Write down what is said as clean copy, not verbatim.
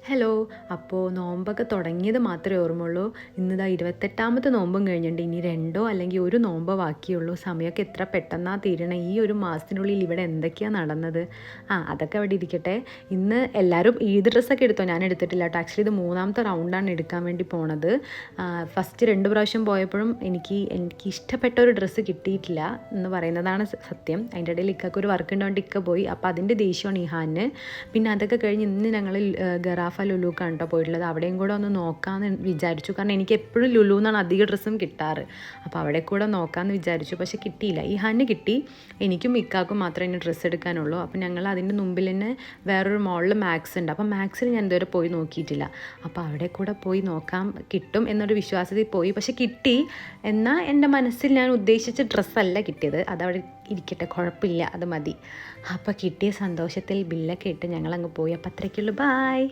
Hello. അപ്പോൾ നോമ്പൊക്കെ തുടങ്ങിയത് മാത്രമേ ഓർമ്മയുള്ളൂ. ഇന്നിതാ 28ാമത്തെ നോമ്പും കഴിഞ്ഞിട്ടുണ്ട്. ഇനി 2 അല്ലെങ്കിൽ 1 നോമ്പോ ബാക്കിയുള്ളൂ. സമയമൊക്കെ എത്ര പെട്ടെന്നാണ് തീരണേ. ഈ ഒരു മാസത്തിനുള്ളിൽ ഇവിടെ എന്തൊക്കെയാണ് നടന്നത്. അതൊക്കെ അവിടെ ഇരിക്കട്ടെ. ഇന്ന് എല്ലാവരും ഈദ് ഡ്രസ്സൊക്കെ എടുത്തോ? ഞാൻ എടുത്തിട്ടില്ല കേട്ടോ. ആക്ച്വലി ഇത് 3ാമത്തെ റൗണ്ടാണ് എടുക്കാൻ വേണ്ടി പോണത്. ഫസ്റ്റ് 2 പ്രാവശ്യം പോയപ്പോഴും എനിക്ക് ഇഷ്ടപ്പെട്ട ഒരു ഡ്രസ്സ് കിട്ടിയിട്ടില്ല എന്ന് പറയുന്നതാണ് സത്യം. അതിൻ്റെ ഇടയിൽ ഇക്കൊക്കെ ഒരു വർക്ക് ഉണ്ടോണ്ട് ഇക്ക പോയി. അപ്പോൾ അതിൻ്റെ ദേഷ്യമാണ് ഇഹാന്. പിന്നെ അതൊക്കെ കഴിഞ്ഞ് ഇന്ന് ഞങ്ങൾ ഗറാഫ ലുലുക്കാണ് കേട്ടോ പോയിട്ടുള്ളത്. അവിടെയും കൂടെ ഒന്ന് നോക്കാമെന്ന് വിചാരിച്ചു. കാരണം എനിക്ക് എപ്പോഴും ലുലു എന്നാണ് അധിക ഡ്രസ്സും കിട്ടാറ്. അപ്പോൾ അവിടെ കൂടെ നോക്കാമെന്ന് വിചാരിച്ചു. പക്ഷേ കിട്ടിയില്ല. ഇഹാന് കിട്ടി. എനിക്കും ഇക്കാക്കും മാത്രമേ ഇനി ഡ്രസ്സ് എടുക്കാനുള്ളൂ. അപ്പോൾ ഞങ്ങൾ അതിൻ്റെ മുമ്പിൽ തന്നെ വേറൊരു മോളിൽ മാക്സ് ഉണ്ട്. അപ്പോൾ മാക്സിൽ ഞാൻ ഇതുവരെ പോയി നോക്കിയിട്ടില്ല. അപ്പോൾ അവിടെ കൂടെ പോയി നോക്കാം, കിട്ടും എന്നൊരു വിശ്വാസത്തിൽ പോയി. പക്ഷെ കിട്ടി. എന്നാൽ എൻ്റെ മനസ്സിൽ ഞാൻ ഉദ്ദേശിച്ച ഡ്രസ്സല്ല കിട്ടിയത്. അതവിടെ ഇരിക്കട്ടെ, കുഴപ്പമില്ല, അത് മതി. അപ്പോൾ കിട്ടിയ സന്തോഷത്തിൽ ബില്ലൊക്കെ ഇട്ട് ഞങ്ങളങ്ങ് പോയി. അപ്പോൾ അത്രയ്ക്കുള്ളൂ. ബായ്.